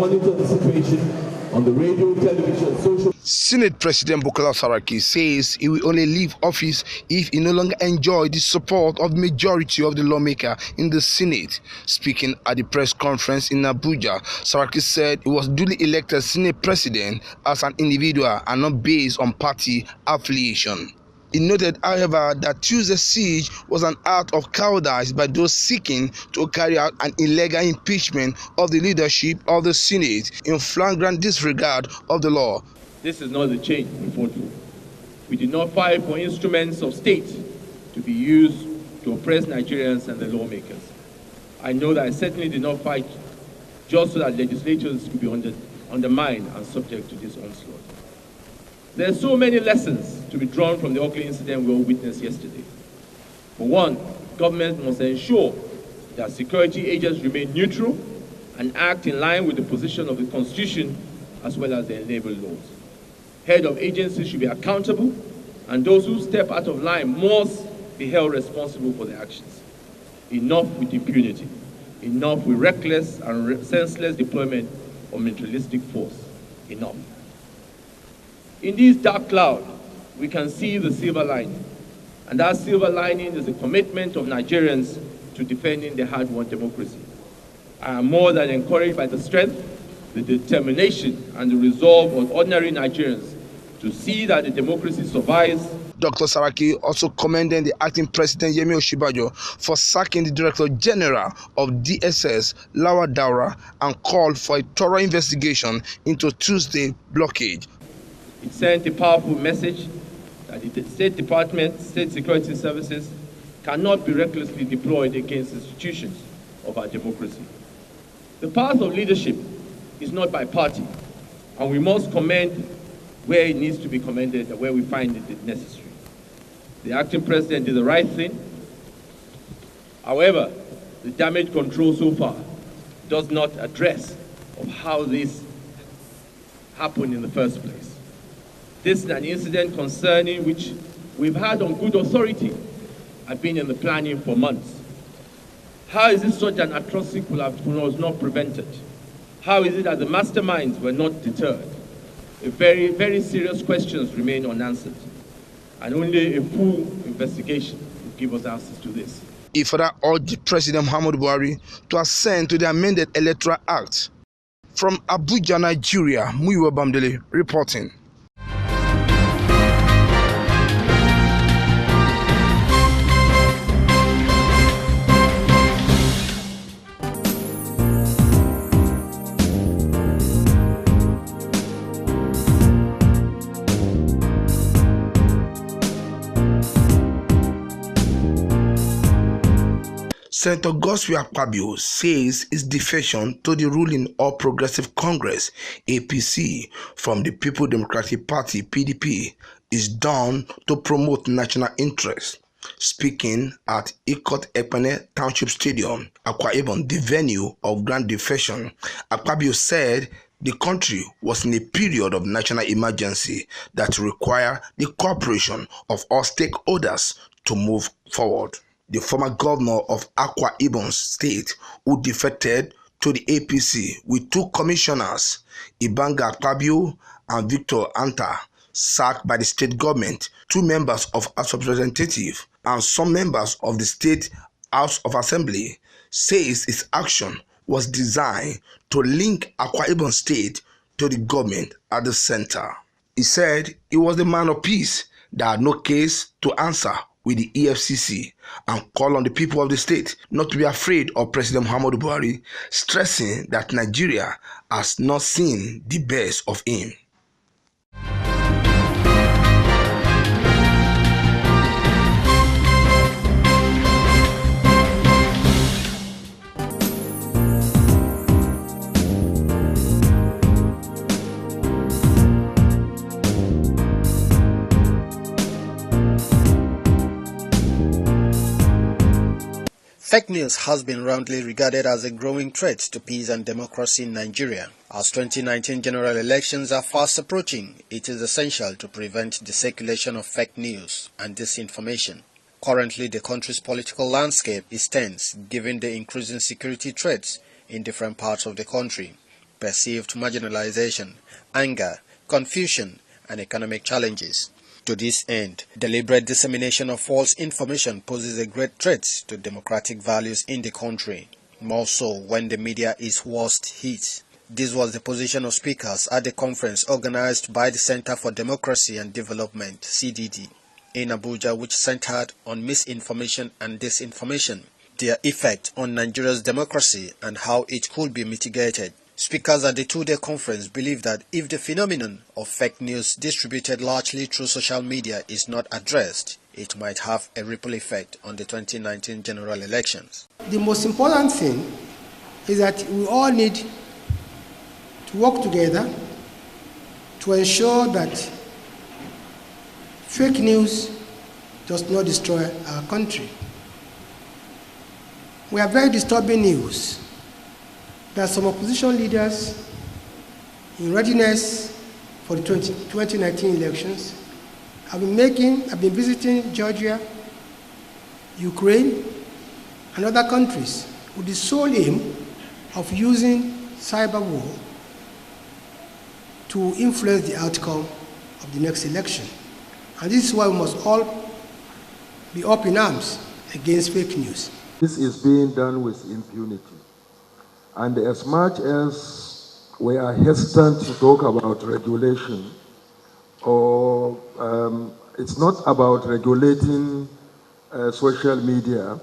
monitor the situation on the radio, television, social. Senate President Bukola Saraki says he will only leave office if he no longer enjoys the support of the majority of the lawmakers in the Senate. Speaking at the press conference in Abuja, Saraki said he was duly elected Senate President as an individual and not based on party affiliation. He noted, however, that Tuesday's siege was an act of cowardice by those seeking to carry out an illegal impeachment of the leadership of the Senate in flagrant disregard of the law. This is not the change we fought for. We did not fight for instruments of state to be used to oppress Nigerians and the lawmakers. I know that I certainly did not fight just so that legislatures could be undermined and subject to this onslaught. There are so many lessons to be drawn from the ugly incident we all witnessed yesterday. For one, government must ensure that security agents remain neutral and act in line with the position of the Constitution as well as the enabling laws. Head of agencies should be accountable, and those who step out of line must be held responsible for their actions. Enough with impunity. Enough with reckless and senseless deployment of militaristic force. Enough. In this dark cloud, we can see the silver lining. And that silver lining is the commitment of Nigerians to defending their hard-won democracy. I am more than encouraged by the strength, the determination, and the resolve of ordinary Nigerians to see that the democracy survives. Dr. Saraki also commended the acting president Yemi Osinbajo for sacking the Director General of DSS, Lawal Daura, and called for a thorough investigation into Tuesday's blockade. It sent a powerful message that the State Department, State Security Services cannot be recklessly deployed against institutions of our democracy. The path of leadership is not by party, and we must commend where it needs to be commended and where we find it necessary. The acting president did the right thing. However, the damage control so far does not address of how this happened in the first place. This is an incident concerning which we've had on good authority have been in the planning for months. How is it such an atrocity was not prevented? How is it that the masterminds were not deterred? Very, very serious questions remain unanswered, and only a full investigation will give us answers to this. He further urged President Muhammadu Buhari to assent to the amended Electoral Act. From Abuja, Nigeria, Muyiwa Bamdele reporting. Senator Godswill Akpabio says his defection to the ruling All Progressive Congress (APC) from the People Democratic Party (PDP) is done to promote national interest. Speaking at Ikot Ekpene Township Stadium, Akwa Ibom, the venue of grand defection, Akpabio said the country was in a period of national emergency that required the cooperation of all stakeholders to move forward. The former governor of Akwa Ibom State, who defected to the APC with two commissioners, Ibanga Akpabio and Victor Anta, sacked by the state government, two members of House of Representatives, and some members of the State House of Assembly, says his action was designed to link Akwa Ibom State to the government at the center. He said he was the man of peace that had no case to answer with the EFCC and call on the people of the state not to be afraid of President Muhammadu Buhari, stressing that Nigeria has not seen the best of him. Fake news has been roundly regarded as a growing threat to peace and democracy in Nigeria. As 2019 general elections are fast approaching, it is essential to prevent the circulation of fake news and disinformation. Currently, the country's political landscape is tense given the increasing security threats in different parts of the country. perceived marginalization, anger, confusion, and economic challenges. To this end, deliberate dissemination of false information poses a great threat to democratic values in the country, more so when the media is worst hit. This was the position of speakers at the conference organized by the Center for Democracy and Development, CDD, in Abuja, which centered on misinformation and disinformation, their effect on Nigeria's democracy and how it could be mitigated. Speakers at the two-day conference believe that if the phenomenon of fake news distributed largely through social media is not addressed, it might have a ripple effect on the 2019 general elections. The most important thing is that we all need to work together to ensure that fake news does not destroy our country. We have very disturbing news that some opposition leaders in readiness for the 2019 elections have been visiting Georgia, Ukraine, and other countries with the sole aim of using cyber war to influence the outcome of the next election. And this is why we must all be up in arms against fake news. This is being done with impunity. And as much as we are hesitant to talk about regulation, or it's not about regulating social media,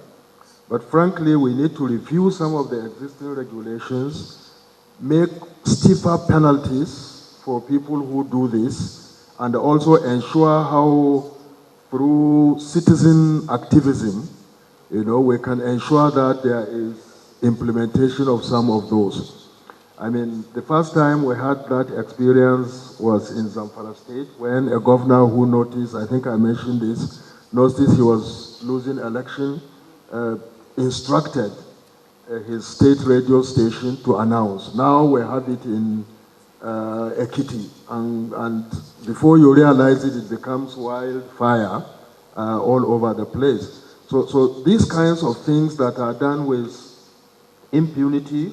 but frankly, we need to review some of the existing regulations, make stiffer penalties for people who do this, and also ensure how through citizen activism, we can ensure that there is implementation of some of those. I mean, the first time we had that experience was in Zamfara State, when a governor who noticed, I think I mentioned this, noticed he was losing election, instructed his state radio station to announce. Now we have it in Ekiti, and before you realize it, it becomes wildfire all over the place. So these kinds of things that are done with impunity,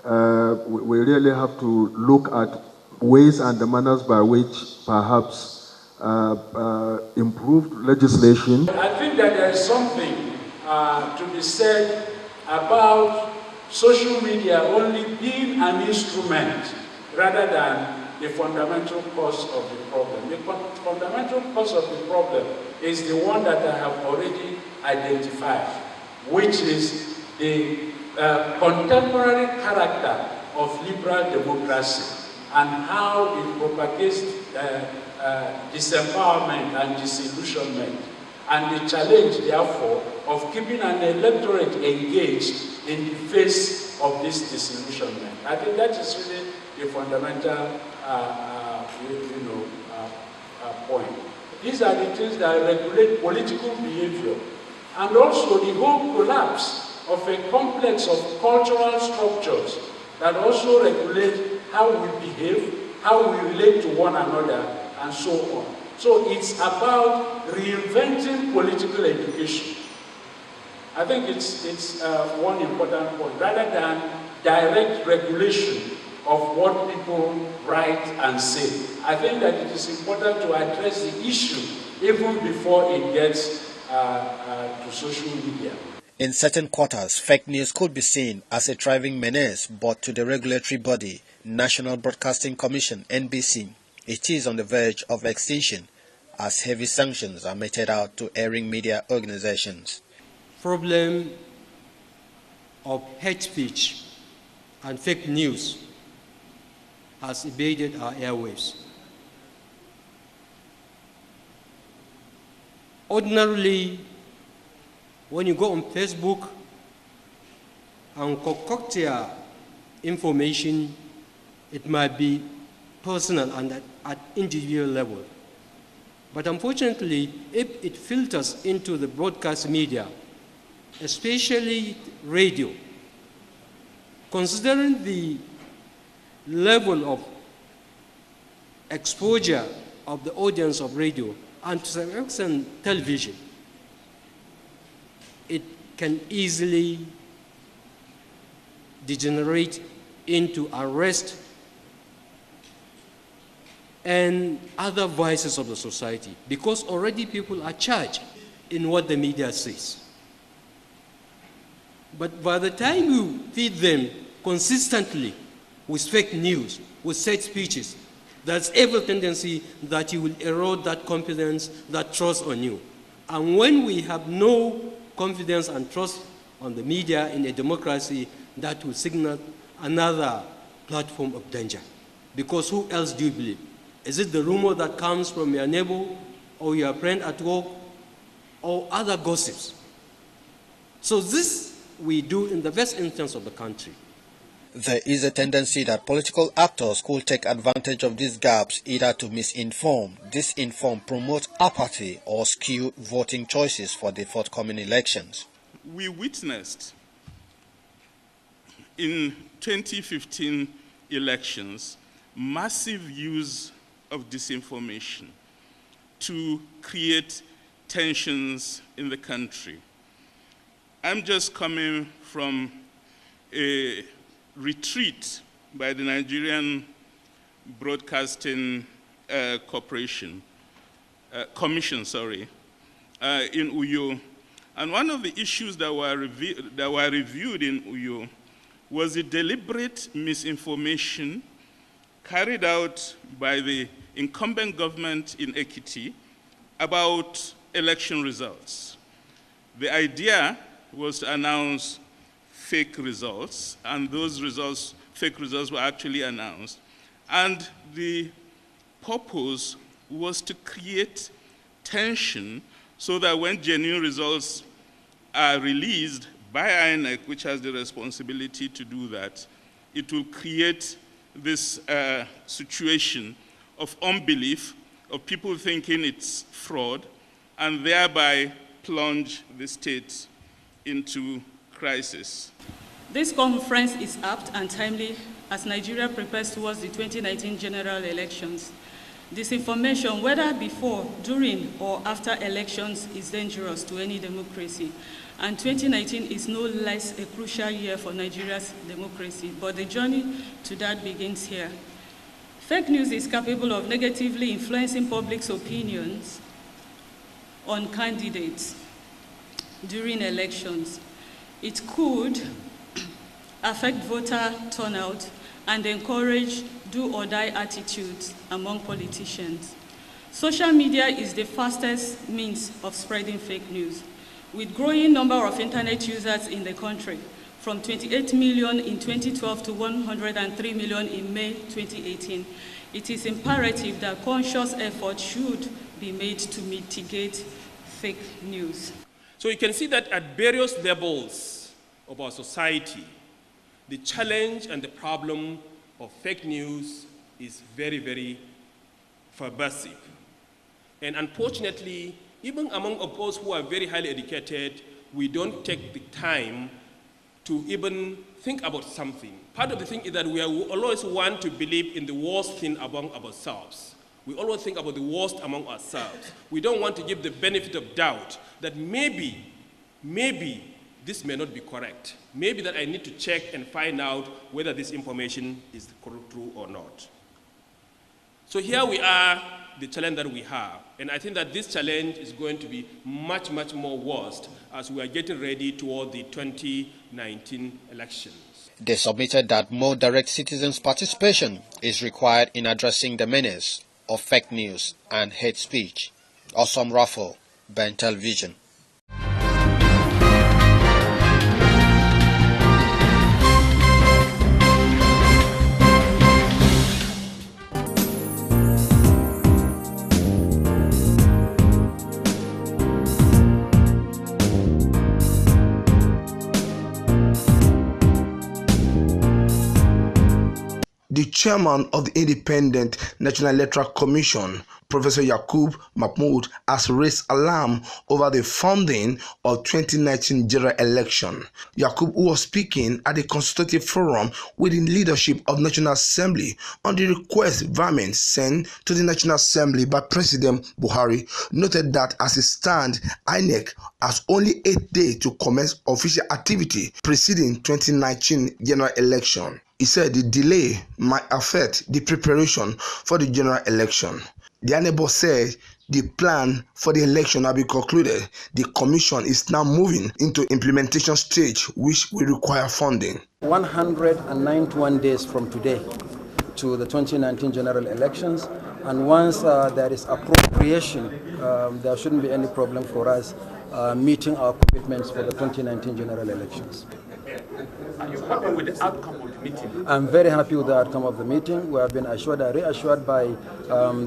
we really have to look at ways and the manners by which perhaps improved legislation. I think that there is something to be said about social media only being an instrument rather than the fundamental cause of the problem. The fundamental cause of the problem is the one that I have already identified, which is the contemporary character of liberal democracy and how it propagates disempowerment and disillusionment, and the challenge, therefore, of keeping an electorate engaged in the face of this disillusionment. I think that is really the fundamental point. These are the things that regulate political behavior, and also the whole collapse of a complex of cultural structures that also regulate how we behave, how we relate to one another, and so on. So it's about reinventing political education. I think it's one important point, rather than direct regulation of what people write and say. I think that it is important to address the issue even before it gets to social media. In certain quarters, fake news could be seen as a thriving menace, but to the regulatory body, National Broadcasting Commission, NBC, it is on the verge of extinction as heavy sanctions are meted out to erring media organizations. Problem of hate speech and fake news has invaded our airwaves. Ordinarily, when you go on Facebook and concoct your information, it might be personal and at individual level. But unfortunately, if it filters into the broadcast media, especially radio, considering the level of exposure of the audience of radio and to some extent television, it can easily degenerate into unrest and other voices of the society, because already people are charged in what the media says. But by the time you feed them consistently with fake news, with set speeches, there's every tendency that you will erode that confidence, that trust on you. And when we have no confidence and trust on the media in a democracy, that will signal another platform of danger. Because who else do you believe? Is it the rumor that comes from your neighbor or your friend at work or other gossips? So this we do in the best interest of the country. There is a tendency that political actors could take advantage of these gaps either to misinform, disinform, promote apathy, or skew voting choices for the forthcoming elections. We witnessed in 2015 elections massive use of disinformation to create tensions in the country. I'm just coming from a retreat by the Nigerian Broadcasting Commission, in Uyo. And one of the issues that were reviewed in Uyo was the deliberate misinformation carried out by the incumbent government in Ekiti about election results. The idea was to announce fake results, and those results, fake results, were actually announced. And the purpose was to create tension so that when genuine results are released by INEC, which has the responsibility to do that, it will create this situation of unbelief, of people thinking it's fraud, and thereby plunge the state into crisis. This conference is apt and timely as Nigeria prepares towards the 2019 general elections. Disinformation, whether before, during, or after elections, is dangerous to any democracy. And 2019 is no less a crucial year for Nigeria's democracy, but the journey to that begins here. Fake news is capable of negatively influencing public's opinions on candidates during elections. It could affect voter turnout and encourage do-or-die attitudes among politicians. Social media is the fastest means of spreading fake news. With growing number of internet users in the country, from 28 million in 2012 to 103 million in May 2018, it is imperative that conscious effort should be made to mitigate fake news. So you can see that at various levels of our society, the challenge and the problem of fake news is very, very pervasive. And unfortunately, even among us who are very highly educated, we don't take the time to even think about something. Part of the thing is that we always want to believe in the worst thing among ourselves. We always think about the worst among ourselves. We don't want to give the benefit of doubt that maybe this may not be correct. Maybe that I need to check and find out whether this information is true or not. So here we are, the challenge that we have. And I think that this challenge is going to be much, much more worse as we are getting ready toward the 2019 elections. They submitted that more direct citizens' participation is required in addressing the menace of fake news and hate speech. Awesome Raffle, Ben Television. The chairman of the Independent National Electoral Commission, Professor Yakub Mahmood, has raised alarm over the funding of 2019 general election. Yakub, who was speaking at the consultative forum with the leadership of National Assembly on the request vermin sent to the National Assembly by President Buhari, noted that as it stands, INEC has only 8 days to commence official activity preceding 2019 general election. He said the delay might affect the preparation for the general election. The Anebo said the plan for the election has been concluded. The commission is now moving into implementation stage, which will require funding. 191 days from today to the 2019 general elections, and once there is appropriation, there shouldn't be any problem for us meeting our commitments for the 2019 general elections. Are you happy with the outcome of the meeting? I'm very happy with the outcome of the meeting. We have been reassured by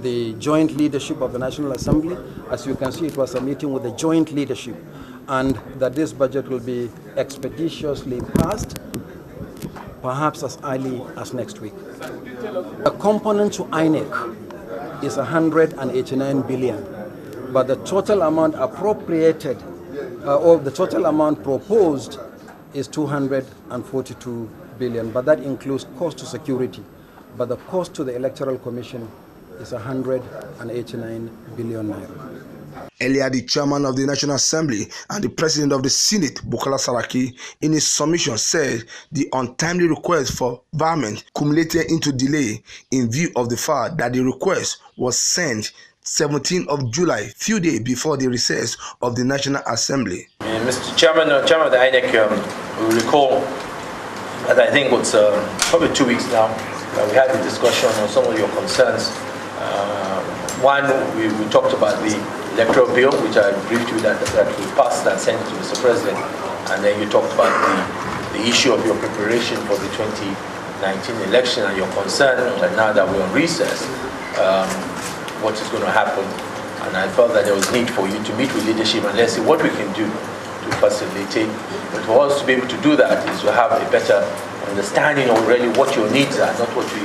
the joint leadership of the National Assembly. As you can see, it was a meeting with the joint leadership, and that this budget will be expeditiously passed, perhaps as early as next week. The component to INEC is 189 billion, but the total amount appropriated, or the total amount proposed, is 242 billion, but that includes cost to security. But the cost to the Electoral Commission is 189 billion naira. Earlier, the chairman of the National Assembly and the president of the Senate, Bukola Saraki, in his submission said the untimely request for varmint culminated into delay in view of the fact that the request was sent 17th of July, few days before the recess of the National Assembly. Mr. Chairman of the INEC, we recall that I think it's probably 2 weeks now, we had a discussion on some of your concerns. One, we talked about the electoral bill, which I briefed you that we passed and sent it to Mr. President, and then you talked about the issue of your preparation for the 2019 election and your concern that now that we're on recess, what is going to happen. And I felt that there was need for you to meet with leadership and let's see what we can do to facilitate. But for us to be able to do that is to have a better understanding of really what your needs are, not what we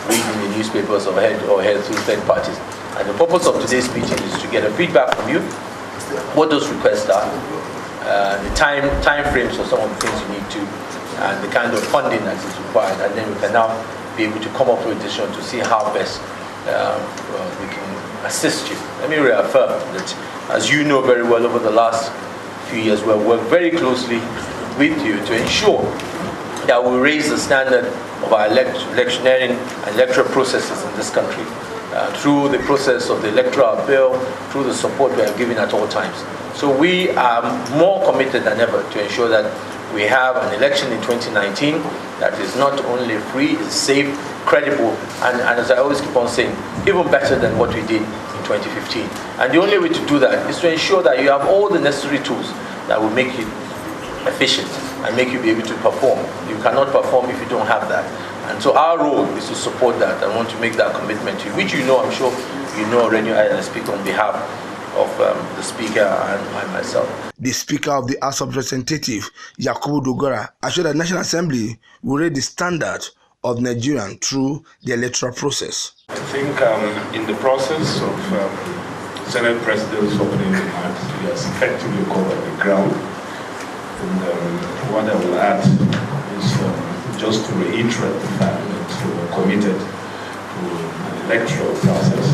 read in the newspapers or heard through third parties. And the purpose of today's meeting is to get a feedback from you, what those requests are, the time frames for some of the things you need to, and the kind of funding that is required. And then we can now be able to come up with a decision to see how best we can assist you. Let me reaffirm that, as you know very well, over the last few years, we've worked very closely with you to ensure that we raise the standard of our electioneering and electoral processes in this country through the process of the electoral bill, through the support we are giving at all times. So we are more committed than ever to ensure that we have an election in 2019 that is not only free, is safe, credible, and as I always keep on saying, even better than what we did in 2015. And the only way to do that is to ensure that you have all the necessary tools that will make you efficient and make you be able to perform. You cannot perform if you don't have that. And so our role is to support that. I want to make that commitment to you, which you know, I'm sure you know already, and I speak on behalf of the Speaker and myself. The Speaker of the House of Representatives, Yakubu Dogara, assured that the National Assembly will raise the standard of Nigerians through the electoral process. I think in the process of Senate President's opening remarks, he has effectively covered the ground. And what I will add is just to reiterate the fact that we are committed to an electoral process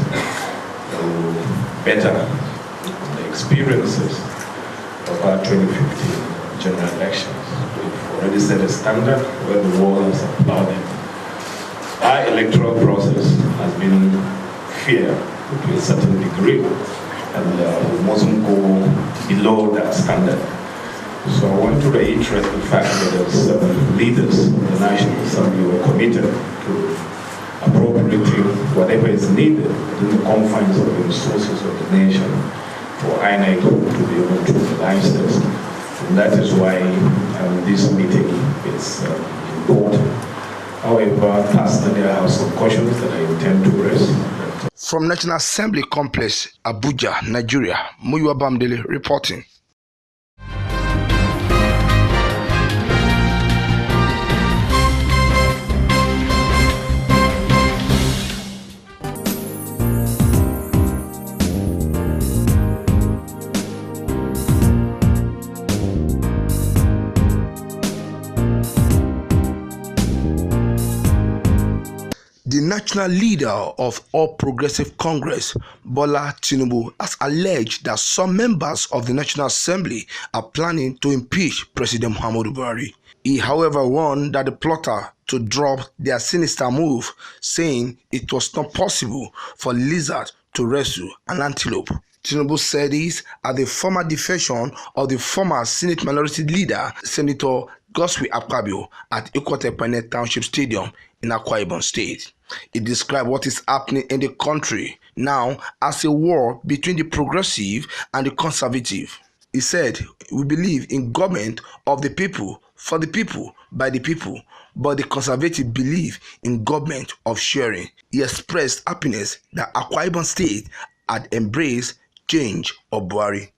that will better the experiences of our 2015 general elections. We've already set a standard where the world has applauded. Our electoral process has been fair to a certain degree, and we mustn't go below that standard. So I want to reiterate the fact that as leaders of the National Assembly were committed to appropriating whatever is needed within the confines of the resources of the nation for INEC to be able to realize this. And that is why this meeting is important. However, personally, I have some questions that I intend to raise. From National Assembly Complex, Abuja, Nigeria, Muyiwa Bamdele reporting. The national leader of All Progressive Congress, Bola Tinubu, has alleged that some members of the National Assembly are planning to impeach President Muhammadu Buhari. He, however, warned that the plotter to drop their sinister move, saying it was not possible for lizard to rescue an antelope. Tinubu said this at the former defection of the former Senate Minority Leader, Senator Godswill Akpabio, at Ikotepene Township Stadium in Akwa Ibom State. He described what is happening in the country now as a war between the progressive and the conservative. He said, "We believe in government of the people, for the people, by the people, but the conservative believe in government of sharing." He expressed happiness that Akwa Ibom State had embraced change of Buhari.